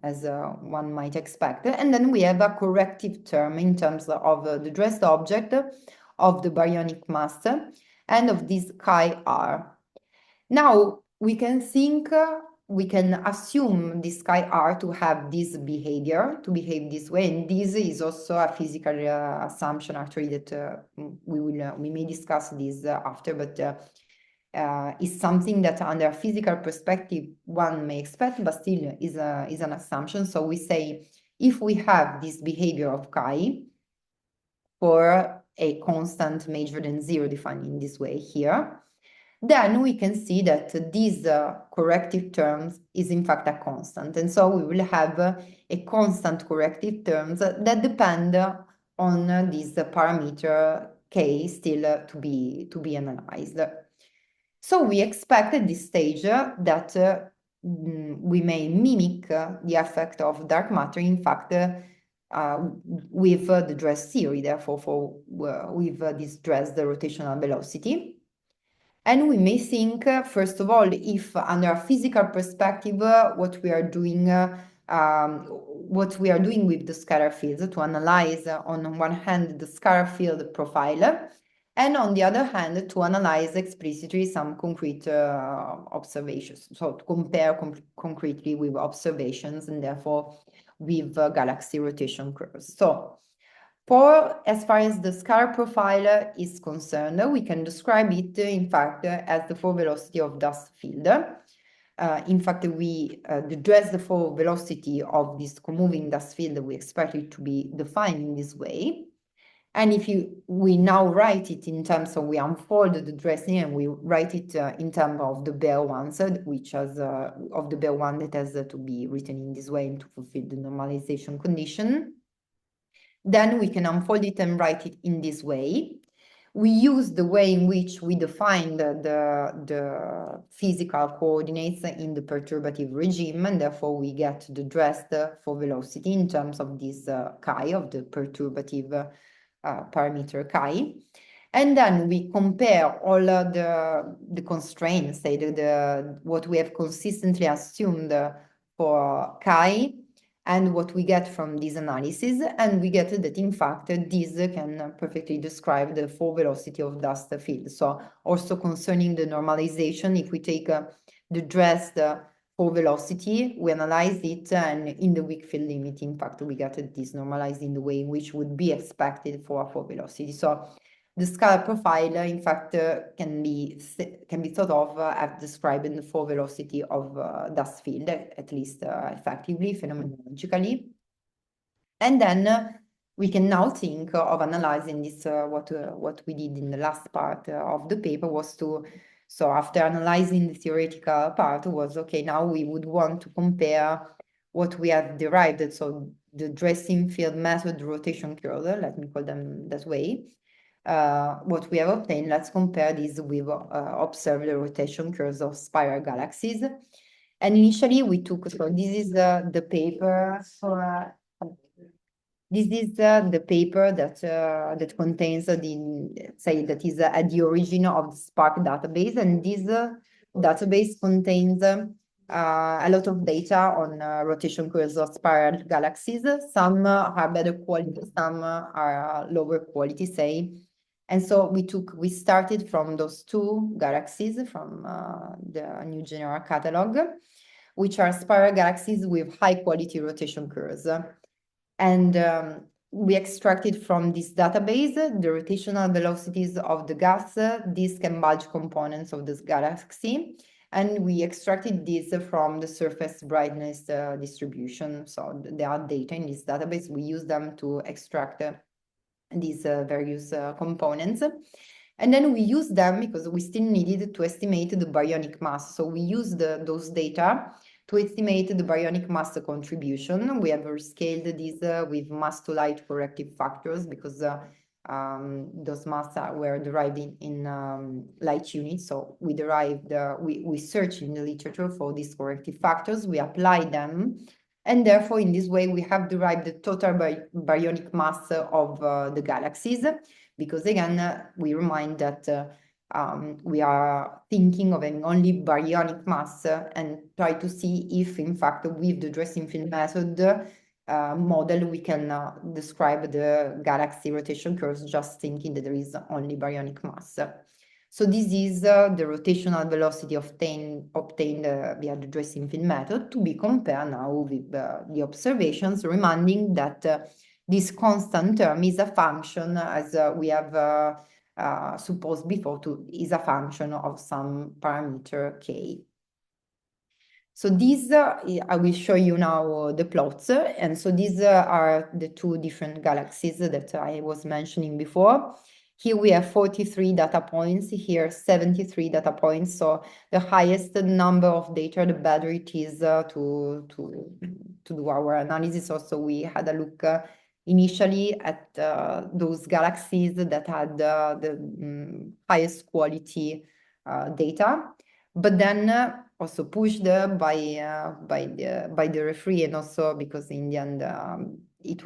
as one might expect. And then we have a corrective term in terms of the dressed object, of the baryonic mass, and of this chi r. Now, we can assume this chi r to have this behavior, to behave this way, and this is also a physical assumption, actually, that we may discuss this after, but is something that under a physical perspective one may expect, but still is an assumption. So we say, if we have this behavior of chi for a constant major than 0 defined in this way here, then we can see that this corrective terms is in fact a constant. And so we will have a constant corrective terms that depend on this parameter k still to be analyzed. So we expect at this stage that we may mimic the effect of dark matter, in fact, with the dress theory, therefore with this dress, the rotational velocity. And we may think, first of all, if under a physical perspective, what we are doing with the scalar fields, to analyze on one hand the scalar field profile, and on the other hand to analyze explicitly some concrete observations. So to compare concretely with observations and therefore with galaxy rotation curves. So as far as the scalar profile is concerned, we can describe it, in fact, as the forward velocity of dust field. In fact, the dress the forward velocity of this comoving dust field, we expect it to be defined in this way. And if we now write it in terms of, we unfold the dressing and we write it in terms of the Baire ones, which has of the Baire one that has to be written in this way to fulfill the normalization condition. Then we can unfold it and write it in this way. We use the way in which we defined the physical coordinates in the perturbative regime, and therefore we get the dressed for velocity in terms of this chi, of the perturbative parameter chi. And then we compare all the constraints, say what we have consistently assumed for chi, and what we get from this analysis, and we get that in fact this can perfectly describe the forward velocity of dust field. So also concerning the normalization, if we take the dressed forward velocity, we analyze it, and in the weak field limit, in fact, we get this normalized in the way in which would be expected for a forward velocity. So the scalar profile, in fact, can be thought of as describing the forward velocity of dust field, at least effectively, phenomenologically. And then we can now think of analyzing this, what we did in the last part of the paper was so after analyzing the theoretical part was, okay, now we would want to compare what we have derived, so the dressing field method rotation curve, let me call them that way. What we have obtained, let's compare this with observed rotation curves of spiral galaxies. And initially we took, so this is the paper for, this is the paper that contains say that is at the origin of the Spark database, and this database contains a lot of data on rotation curves of spiral galaxies. Some are better quality, some are lower quality, say. And so we started from those two galaxies from the new general catalog, which are spiral galaxies with high quality rotation curves. And we extracted from this database the rotational velocities of the gas, disk, and bulge components of this galaxy. And we extracted this from the surface brightness distribution. So there are data in this database. We use them to extract these various components. And then we use them because we still needed to estimate the baryonic mass. So we used those data to estimate the baryonic mass contribution. We have rescaled this with mass to light corrective factors because those mass were derived in light units. So we derived, we searched in the literature for these corrective factors, we applied them, and therefore in this way we have derived the total baryonic mass of the galaxies, because again, we remind that we are thinking of having only baryonic mass and try to see if, in fact, with the dressing field method model, we can describe the galaxy rotation curves just thinking that there is only baryonic mass. So this is the rotational velocity obtained via the dressing field method, to be compared now with the observations, reminding that this constant term is a function, as we have supposed before, is a function of some parameter k. So these, I will show you now the plots. And so these are the two different galaxies that I was mentioning before. Here we have 43 data points, here 73 data points. So the highest number of data, the better it is to do our analysis. Also, we had a look initially at those galaxies that had the highest quality data, but then also pushed by the referee, and also because in the end it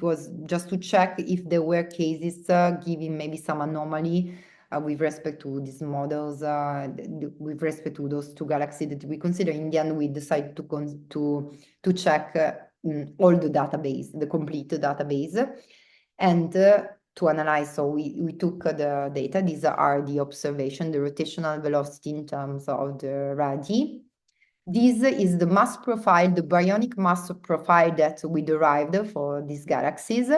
was just to check if there were cases giving maybe some anomaly with respect to these models, with respect to those two galaxies that we consider. In the end, we decided to check all the database, the complete database, and to analyze. So we took the data. These are the observation, the rotational velocity in terms of the radii. This is the mass profile, the baryonic mass profile that we derived for these galaxies.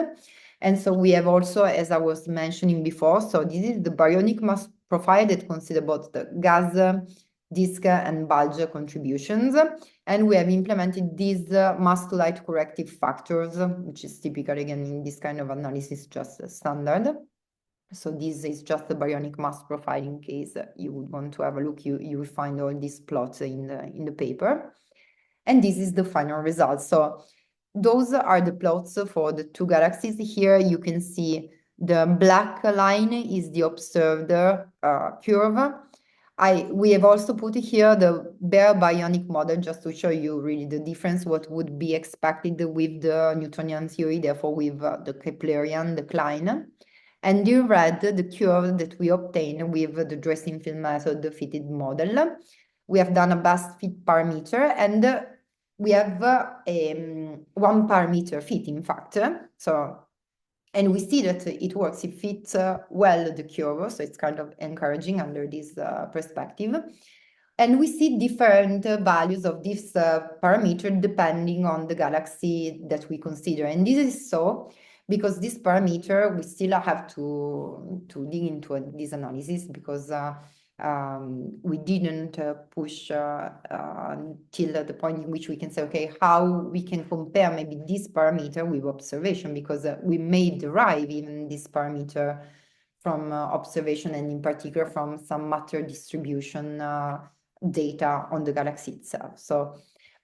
And so we have also, as I was mentioning before, so this is the baryonic mass profile that considers both the gas, disk, and bulge contributions. And we have implemented these mass to light corrective factors, which is typical again in this kind of analysis, just standard. So this is just the baryonic mass profile in case you would want to have a look. You will find all these plots in the paper. And this is the final result. So those are the plots for the two galaxies. Here you can see the black line is the observed curve. We have also put here the bare baryonic model just to show you really the difference, what would be expected with the Newtonian theory, therefore with the Keplerian decline. And in red, the curve that we obtain with the dressing field method, the fitted model. We have done a best fit parameter, and we have one parameter fit, in fact. So, and we see that it works, it fits well the curve, so it's kind of encouraging under this perspective. And we see different values of this parameter depending on the galaxy that we consider. And this is so because this parameter, we still have to dig into this analysis, because we didn't push till the point in which we can say, okay, how we can compare maybe this parameter with observation, because we may derive even this parameter from observation, and in particular from some matter distribution data on the galaxy itself. So,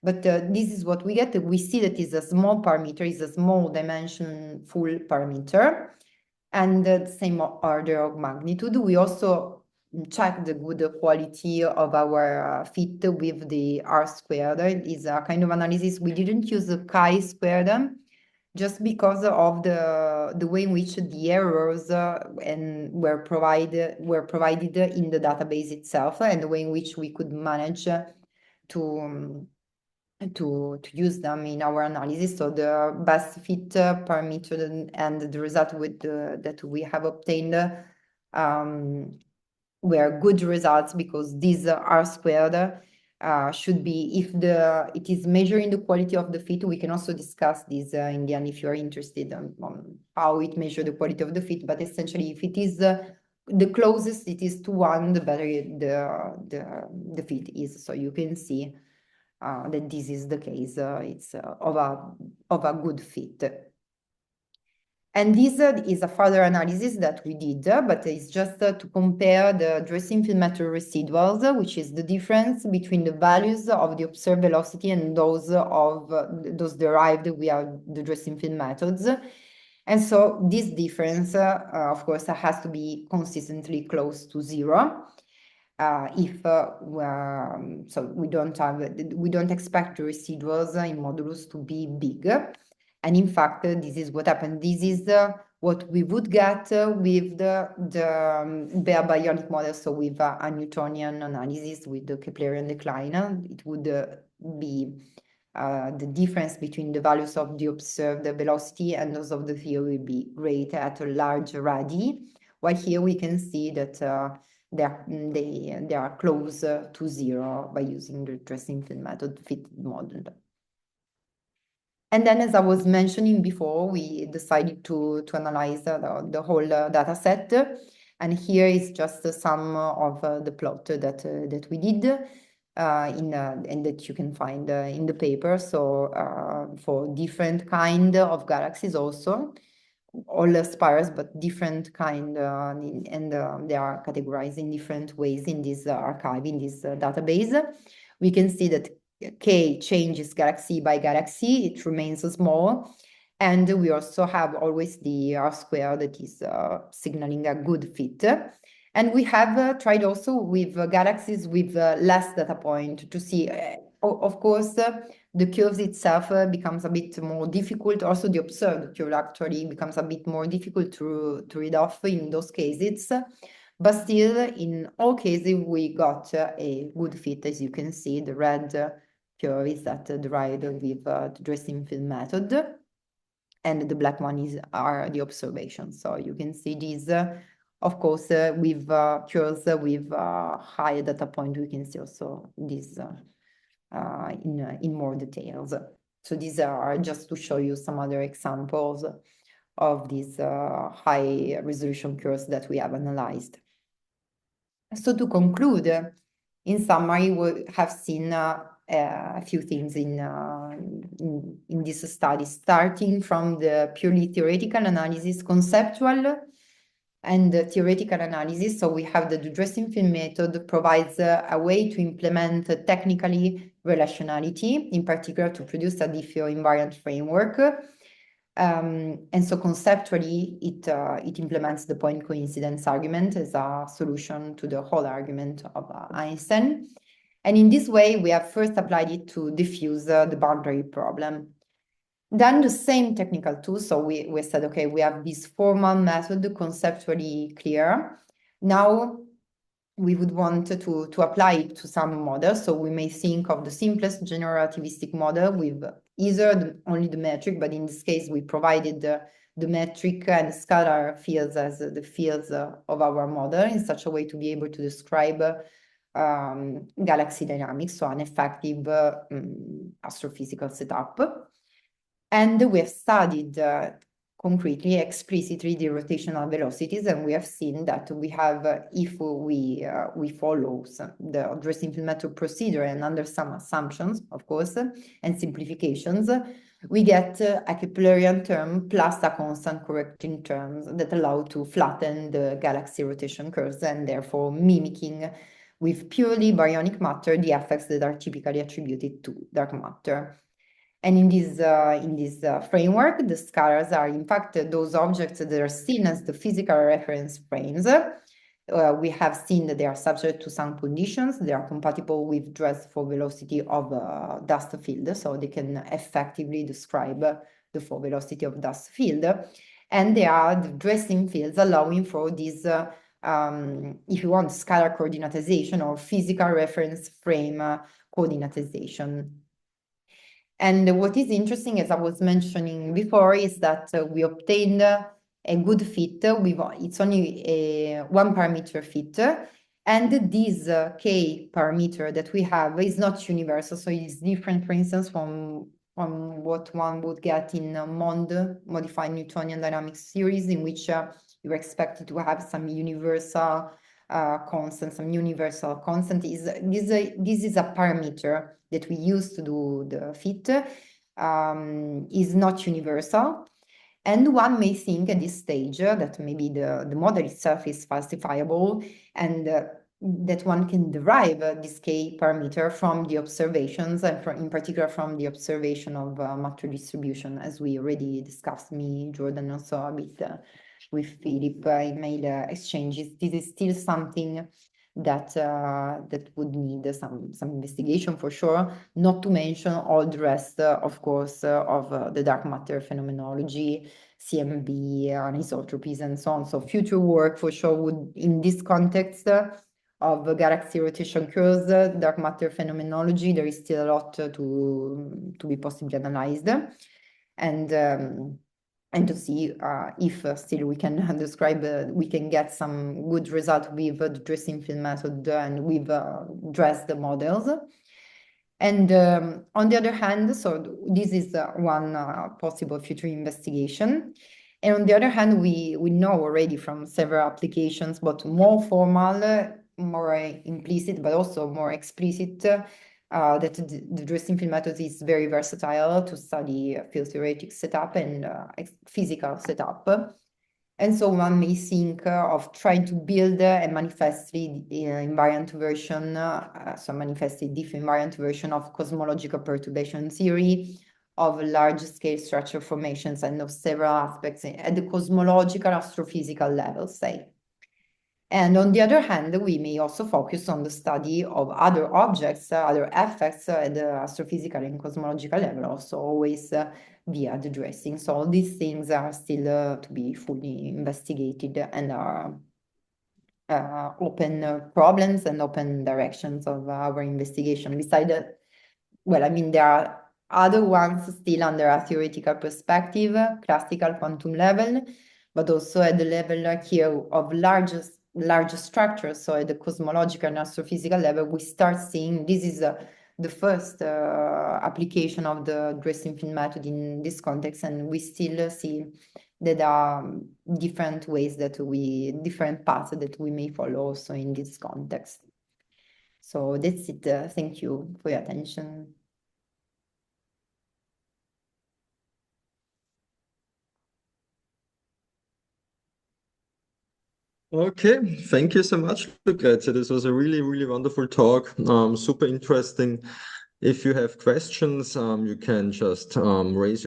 but this is what we get. We see that it's a small parameter, it's a small dimension full parameter, and the same order of magnitude. We also check the good quality of our fit with the R squared. It is a kind of analysis. We didn't use the chi-squared just because of the way in which the errors were provided in the database itself, and the way in which we could manage to use them in our analysis. So the best fit parameter and the result that we have obtained were good results, because these R squared should be, if it is measuring the quality of the fit. We can also discuss this in the end if you are interested on how it measures the quality of the fit. But essentially, if it is the closest it is to 1, the better the fit is. So you can see that this is the case. It's of a good fit. And this is a further analysis that we did, but it's just to compare the dressing field method residuals, which is the difference between the values of the observed velocity and those of those derived via the dressing field methods. And so this difference, of course, has to be consistently close to 0. So we don't expect the residuals in modulus to be big. And in fact, this is what happened. This is what we would get with the bare baryonic model, so with a Newtonian analysis with the Keplerian decline. It would be the difference between the values of the observed velocity and those of the theory will be rated at a large radii, while here we can see that they are close to 0 by using the dressing field method fitted model. And then, as I was mentioning before, we decided to analyze the whole data set. And here is just some of the plot that we did and that you can find in the paper. So for different kind of galaxies also, all spirals, but different kind, and they are categorized in different ways in this archive, in this database. We can see that K changes galaxy by galaxy, it remains small. And we also have always the R square that is signaling a good fit. And we have tried also with galaxies with less data point to see, of course, the curves itself becomes a bit more difficult. Also, the observed curve actually becomes a bit more difficult to read off in those cases. But still, in all cases, we got a good fit. As you can see, the red curve is that derived with the dressing field method, and the black one are the observations. So you can see these, of course, with curves with higher data point. We can see also this in more details. So these are just to show you some other examples of these high resolution curves that we have analyzed. So to conclude, in summary, we have seen a few things in this study, starting from the purely theoretical analysis, conceptual and theoretical analysis. So we have the dressing field method provides a way to implement technically relationality, in particular to produce a Diffeomorphism framework. And so conceptually, it implements the point coincidence argument as a solution to the whole argument of Einstein. And in this way, we have first applied it to diffuse the boundary problem. Then the same technical tool, so we said, okay, we have this formal method conceptually clear. Now we would want to apply it to some models. So we may think of the simplest general-relativistic model with either only the metric, but in this case, we provided the metric and scalar fields as the fields of our model in such a way to be able to describe galaxy dynamics, so an effective astrophysical setup. And we have studied concretely, explicitly the rotational velocities, and we have seen that we have, if we follow the dressing field method procedure and under some assumptions, of course, and simplifications, we get a Keplerian term plus a constant correcting terms that allow to flatten the galaxy rotation curves and therefore mimicking with purely baryonic matter the effects that are typically attributed to dark matter. And in this framework, the scalars are in fact those objects that are seen as the physical reference frames. We have seen that they are subject to some conditions. They are compatible with dress for velocity of dust field, so they can effectively describe the full velocity of dust field. And they are the dressing fields allowing for this, if you want, scalar coordinatization or physical reference frame coordinatization. And what is interesting, as I was mentioning before, is that we obtained a good fit with it's only a one parameter fit, and this K parameter that we have is not universal, so it's different, for instance, from what one would get in MOND, modified Newtonian dynamics series, in which you're expected to have some universal constant, some universal constant. This is a parameter that we use to do the fit, is not universal. And one may think at this stage that maybe the model itself is falsifiable, and that one can derive this K parameter from the observations, and in particular from the observation of matter distribution, as we already discussed, me, Jordan, also a bit with Philip in mail exchanges. This is still something that that would need some investigation for sure, not to mention all the rest, of course, of the dark matter phenomenology, CMB, anisotropies, and so on. So future work for sure would, in this context of galaxy rotation curves, dark matter phenomenology, there is still a lot to be possibly analyzed, and to see if still we can describe, we can get some good result with the dressing field method and with dressed models. And on the other hand, so this is one possible future investigation. And on the other hand, we know already from several applications, but more formal, more implicit, but also more explicit, that the dressing field method is very versatile to study field theoretic setup and physical setup. And so one may think of trying to build a manifestly invariant version, so manifestly Diffeomorphism version of cosmological perturbation theory, of large-scale structure formations, and of several aspects at the cosmological astrophysical level, say. And on the other hand, we may also focus on the study of other objects, other effects at the astrophysical and cosmological level, also always via the dressing. So all these things are still to be fully investigated and are open problems and open directions of our investigation. Besides that, well, I mean, there are other ones still under a theoretical perspective, classical quantum level, but also at the level here of large structures. So at the cosmological and astrophysical level, we start seeing this is the first application of the dressing field method in this context, and we still see that there are different ways that different paths that we may follow also in this context. So that's it. Thank you for your attention. Okay, thank you so much, Lucrezia. This was a really, really wonderful talk. Super interesting. If you have questions, you can just raise